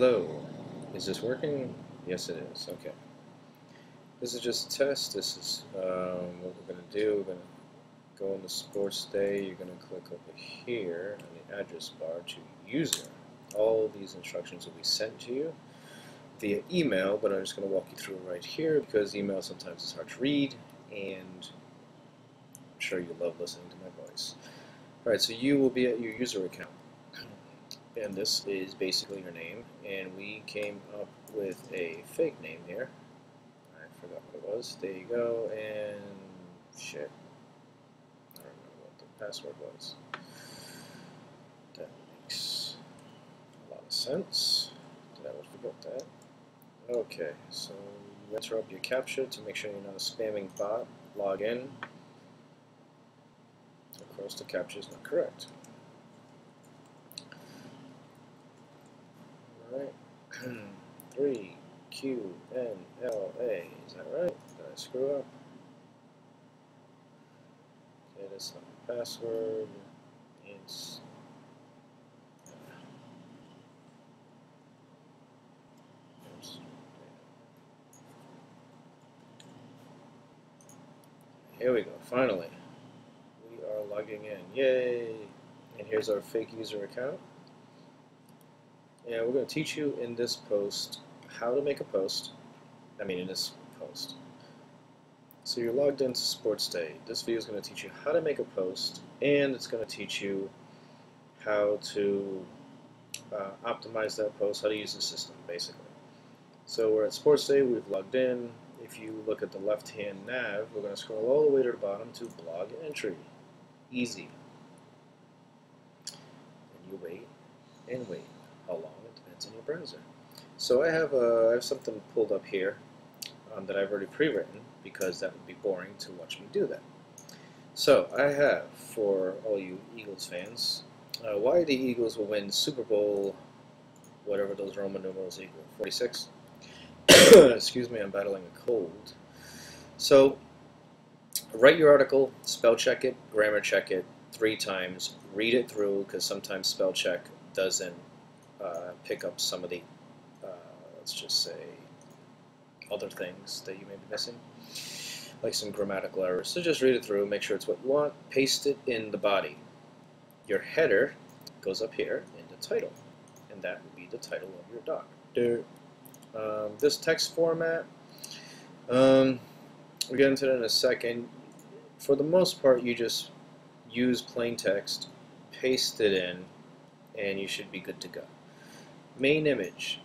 Hello, is this working? Yes, it is. Okay. This is just a test. This is what we're going to do. We're going to go into Sports Day. You're going to click over here on the address bar to user. All these instructions will be sent to you via email, but I'm just going to walk you through it right here because email sometimes is hard to read, and I'm sure you love listening to my voice. Alright, so you will be at your user account. And this is basically your name, and we came up with a fake name here. I forgot what it was. There you go, and shit. I don't remember what the password was. That makes a lot of sense. Did I always forget that? Okay, so you enter up your CAPTCHA to make sure you're not a spamming bot. Log in. Of course, the CAPTCHA is not correct. Alright, 3QNLA, is that right? Did I screw up? Okay, that's not the password. It's here we go, finally. We are logging in. Yay! And here's our fake user account. And we're going to teach you in this post how to make a post. In this post. So you're logged into Sports Day. This video is going to teach you how to make a post, and it's going to teach you how to optimize that post, how to use the system, basically. So we're at Sports Day. We've logged in. If you look at the left-hand nav, we're going to scroll all the way to the bottom to blog entry. Easy. And you wait and wait. How long? It depends on your browser. So I have something pulled up here that I've already pre-written because that would be boring to watch me do that. So I have, for all you Eagles fans, why the Eagles will win Super Bowl, whatever those Roman numerals equal, 46. Excuse me, I'm battling a cold. So write your article, spell check it, grammar check it 3 times, read it through because sometimes spell check doesn't pick up some of the, let's just say, other things that you may be missing, like some grammatical errors. So just read it through, make sure it's what you want, paste it in the body. Your header goes up here in the title, and that would be the title of your doc. This text format, we'll get into that in a second. For the most part, you just use plain text, paste it in, and you should be good to go. Main image.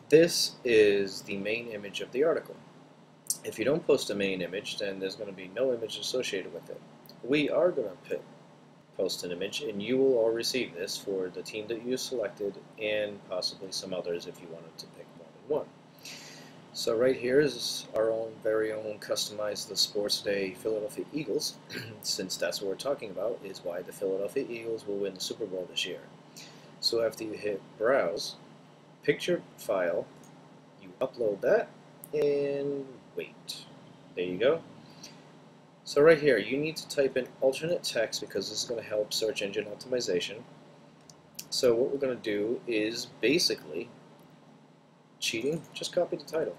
This is the main image of the article. If you don't post a main image, then there's going to be no image associated with it. We are going to post an image, and you will all receive this for the team that you selected and possibly some others if you wanted to pick more than one. So right here is our own very own customized the Sports Day Philadelphia Eagles, since that's what we're talking about, is why the Philadelphia Eagles will win the Super Bowl this year. So after you hit Browse, picture file, you upload that, and wait. There you go. So right here, you need to type in alternate text because this is going to help search engine optimization. So what we're going to do is basically cheating, just copy the title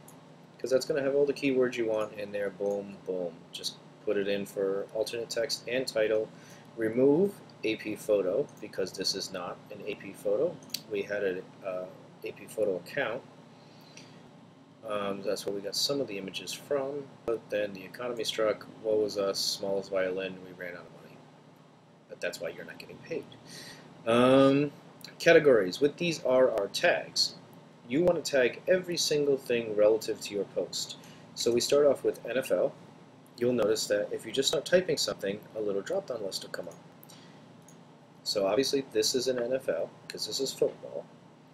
because that's going to have all the keywords you want in there. Boom, boom. Just put it in for alternate text and title. Remove AP photo because this is not an AP photo. We had an AP photo account. That's where we got some of the images from. But then the economy struck. Woe was us. Smallest violin. We ran out of money. But that's why you're not getting paid. Categories. What these are our tags. You want to tag every single thing relative to your post. So we start off with NFL. You'll notice that if you just start typing something, a little drop-down list will come up. So obviously this is an NFL because this is football.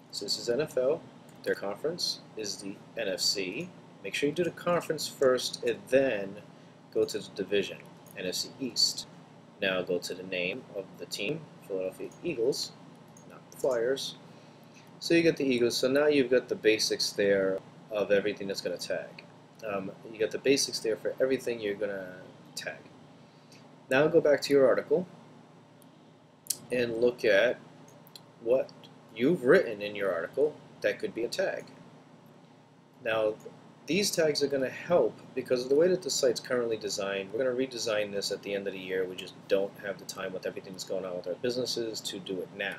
So this is NFL. Their conference is the NFC. Make sure you do the conference first and then go to the division, NFC East. Now go to the name of the team, Philadelphia Eagles, not the Flyers. So you get the Eagles. So now you've got the basics there of everything that's going to tag. You got the basics there for everything you're going to tag. Now go back to your article and look at what you've written in your article that could be a tag. Now, these tags are going to help because of the way that the site's currently designed. We're going to redesign this at the end of the year. We just don't have the time with everything that's going on with our businesses to do it now.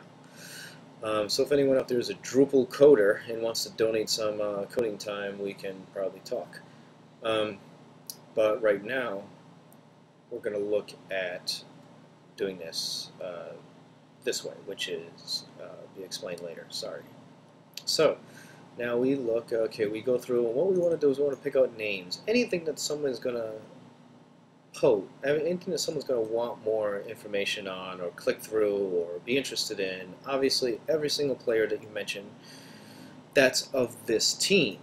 So if anyone out there is a Drupal coder and wants to donate some coding time, we can probably talk. But right now, we're going to look at doing this this way, which is be explained later. Sorry. So now we look. Okay, we go through, and what we want to do is we want to pick out names. Anything that someone's going to anything that someone's going to want more information on, or click through, or be interested in. Obviously, every single player that you mention, that's of this team.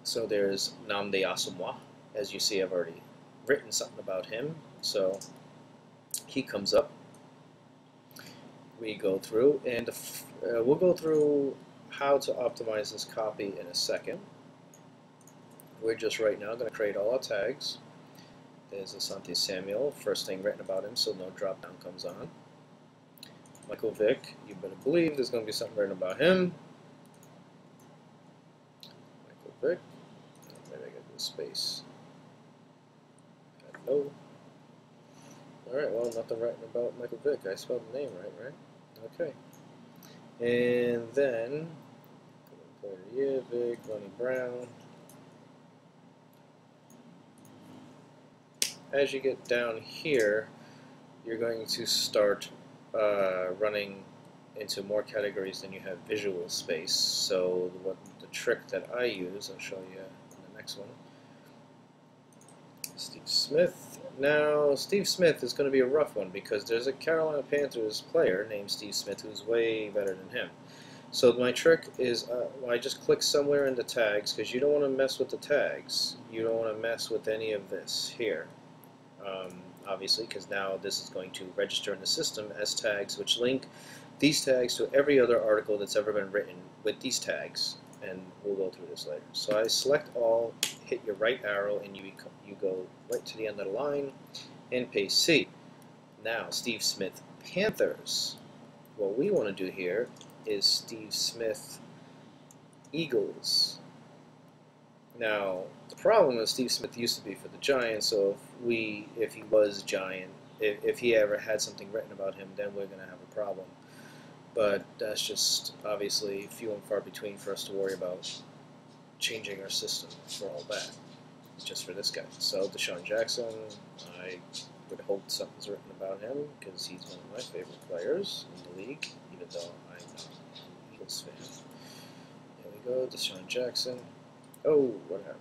So there's Nnamdi Asomugha. As you see, I've already written something about him. So he comes up. We go through, and we'll go through how to optimize this copy in a second. We're just right now going to create all our tags. There's Asante Samuel, first thing written about him, so no drop down comes on. Michael Vick, you better believe there's going to be something written about him. Michael Vick, maybe I got this space. Hello. Alright, well, nothing written about Michael Vick. I spelled the name right? Okay. And then, player of the year, Vick, Ronnie Brown. As you get down here, you're going to start running into more categories than you have visual space. So the trick that I use, I'll show you in the next one. Steve Smith. Now, Steve Smith is going to be a rough one because there's a Carolina Panthers player named Steve Smith who's way better than him. So my trick is I just click somewhere in the tags, because you don't want to mess with the tags. You don't want to mess with any of this here. Obviously, because now this is going to register in the system as tags, which link these tags to every other article that's ever been written with these tags, and we'll go through this later. So I select all, hit your right arrow, and you go right to the end of the line, and paste C. Now, Steve Smith Panthers. What we want to do here is Steve Smith Eagles. Now, the problem is Steve Smith used to be for the Giants, so if he was Giant, if he ever had something written about him, then we're going to have a problem. But that's just obviously few and far between for us to worry about changing our system for all that, just for this guy. So DeSean Jackson, I would hope something's written about him, because he's one of my favorite players in the league, even though I'm not an Eagles fan. There we go, DeSean Jackson. Oh, what happened?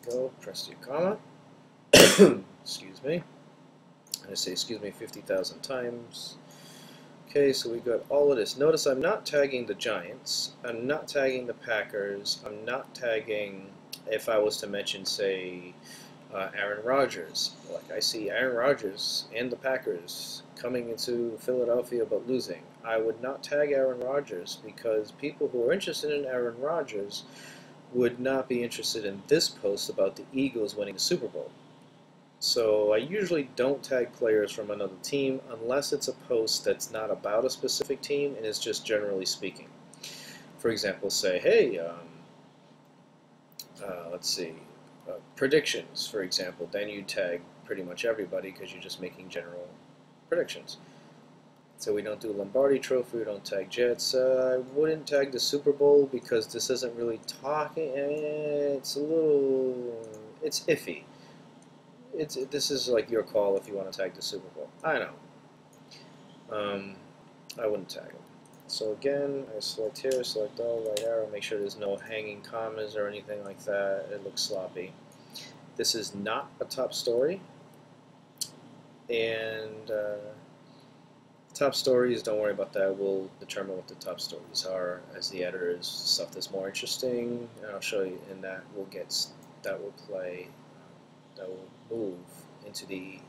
There you go, press your comma. Excuse me. I say excuse me 50,000 times. Okay, so we got all of this. Notice I'm not tagging the Giants. I'm not tagging the Packers. I'm not tagging, if I was to mention, say, Aaron Rodgers. Like, I see Aaron Rodgers and the Packers coming into Philadelphia but losing. I would not tag Aaron Rodgers, because people who are interested in Aaron Rodgers would not be interested in this post about the Eagles winning the Super Bowl. So I usually don't tag players from another team unless it's a post that's not about a specific team and is just generally speaking. For example, say, hey, let's see, predictions, for example. Then you tag pretty much everybody because you're just making general predictions. So we don't do Lombardi Trophy, we don't tag Jets. I wouldn't tag the Super Bowl because this isn't really talking. It's a little, it's iffy. This is like your call if you want to tag the Super Bowl. I know. I wouldn't tag them. So again, I select here, select all, right arrow, make sure there's no hanging commas or anything like that. It looks sloppy. This is not a top story. And top stories, don't worry about that. We'll determine what the top stories are as the editors. Stuff that's more interesting, and I'll show you. And that will move into the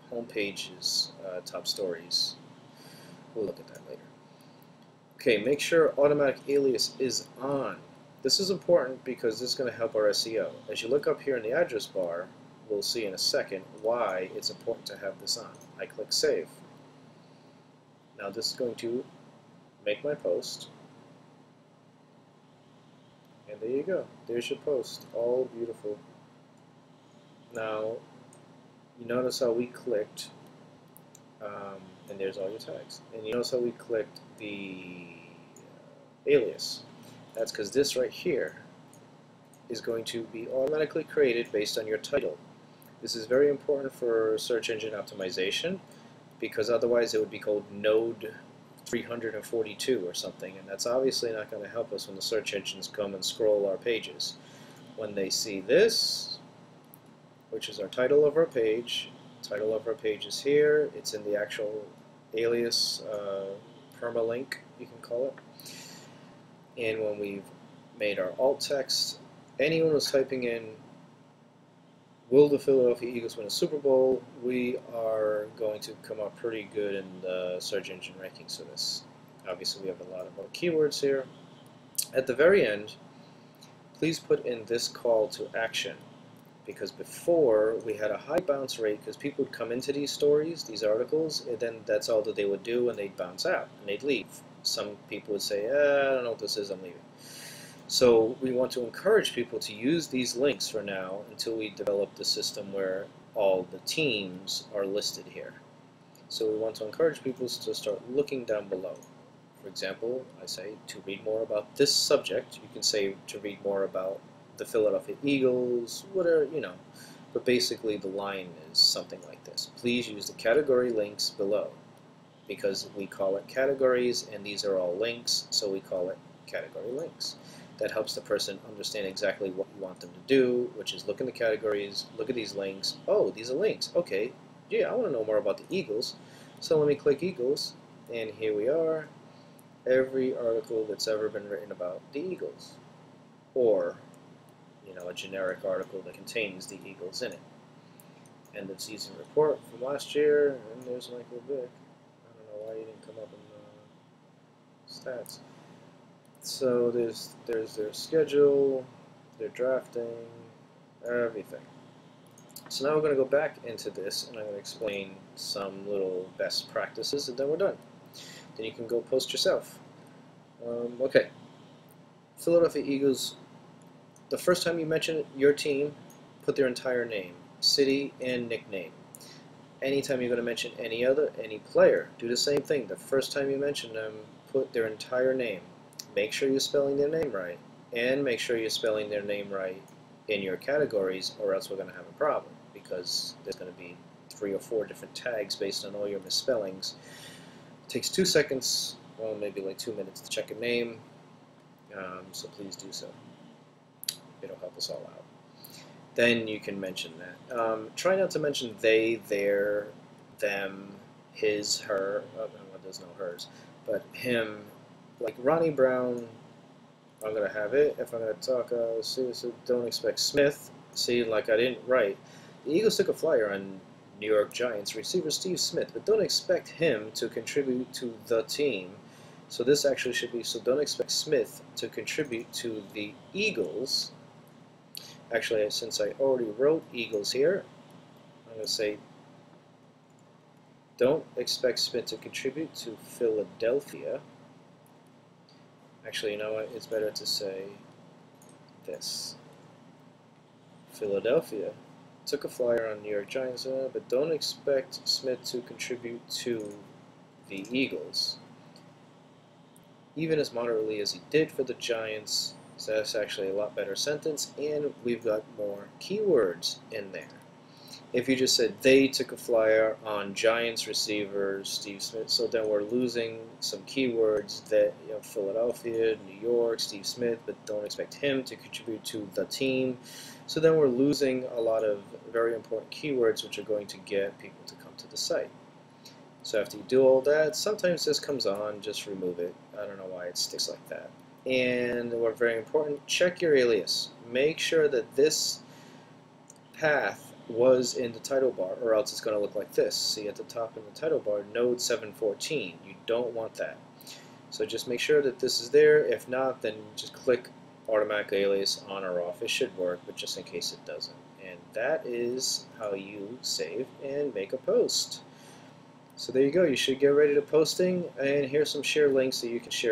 home page's top stories. We'll look at that later. Okay, make sure automatic alias is on. This is important because this is going to help our SEO. As you look up here in the address bar, we'll see in a second why it's important to have this on. I click Save. Now this is going to make my post, and there you go. There's your post, all beautiful. Now, you notice how we clicked, and there's all your tags. And you notice how we clicked the alias. That's because this right here is going to be automatically created based on your title. This is very important for search engine optimization, because otherwise it would be called Node 342 or something, and that's obviously not going to help us when the search engines come and scroll our pages. When they see this, which is our title of our page, title of our page is here, it's in the actual alias permalink, you can call it. And when we've made our alt text, anyone who's typing in, will the Philadelphia Eagles win a Super Bowl, we are going to come up pretty good in the search engine rankings for this. Obviously we have a lot of other keywords here. At the very end, please put in this call to action, because before we had a high bounce rate because people would come into these stories, these articles, and then that's all that they would do, and they'd bounce out and they'd leave. Some people would say, I don't know what this is, I'm leaving. So we want to encourage people to use these links for now until we develop the system where all the teams are listed here. So we want to encourage people to start looking down below. For example, I say to read more about this subject. You can say to read more about the Philadelphia Eagles, whatever, you know. But basically the line is something like this. Please use the category links below, because we call it categories and these are all links, so we call it category links. That helps the person understand exactly what you want them to do, which is look in the categories, look at these links. Oh, these are links. Okay, yeah, I want to know more about the Eagles. So let me click Eagles, and here we are. Every article that's ever been written about the Eagles, or a generic article that contains the Eagles in it. End of season report from last year, and there's Michael Vick. I don't know why he didn't come up in the stats. So there's their schedule, their drafting, everything. So now we're going to go back into this, and I'm going to explain some little best practices, and then we're done. Then you can go post yourself. Okay. Philadelphia Eagles, the first time you mention your team, put their entire name, city, and nickname. Anytime you're going to mention any player, do the same thing. The first time you mention them, put their entire name. Make sure you're spelling their name right, and make sure you're spelling their name right in your categories, or else we're going to have a problem, because there's going to be 3 or 4 different tags based on all your misspellings. It takes 2 seconds, well, maybe like 2 minutes to check a name, so please do so. It'll help us all out. Then you can mention that. Try not to mention they, their, them, his, her, well, there's no hers, but him. Like Ronnie Brown, I'm going to have it. If I'm going to talk, so don't expect Smith. See, like I didn't write. The Eagles took a flyer on New York Giants receiver Steve Smith, but don't expect him to contribute to the team. So this actually should be, so don't expect Smith to contribute to the Eagles. Actually, since I already wrote Eagles here, I'm going to say, don't expect Smith to contribute to Philadelphia. Actually, you know what? It's better to say this. Philadelphia took a flyer on New York Giants, but don't expect Smith to contribute to the Eagles. Even as moderately as he did for the Giants, so that's actually a lot better sentence, and we've got more keywords in there. If you just said they took a flyer on Giants receiver Steve Smith, so then we're losing some keywords that, Philadelphia, New York, Steve Smith, but don't expect him to contribute to the team. So then we're losing a lot of very important keywords which are going to get people to come to the site. So after you do all that, sometimes this comes on, just remove it. I don't know why it sticks like that. And what very important, check your alias. Make sure that this path was in the title bar, or else it's going to look like this. See at the top in the title bar, Node 714. You don't want that. So just make sure that this is there. If not, then just click automatic alias on or off. It should work, but just in case it doesn't. And that is how you save and make a post. So there you go. You should get ready to posting, and here's some share links that you can share.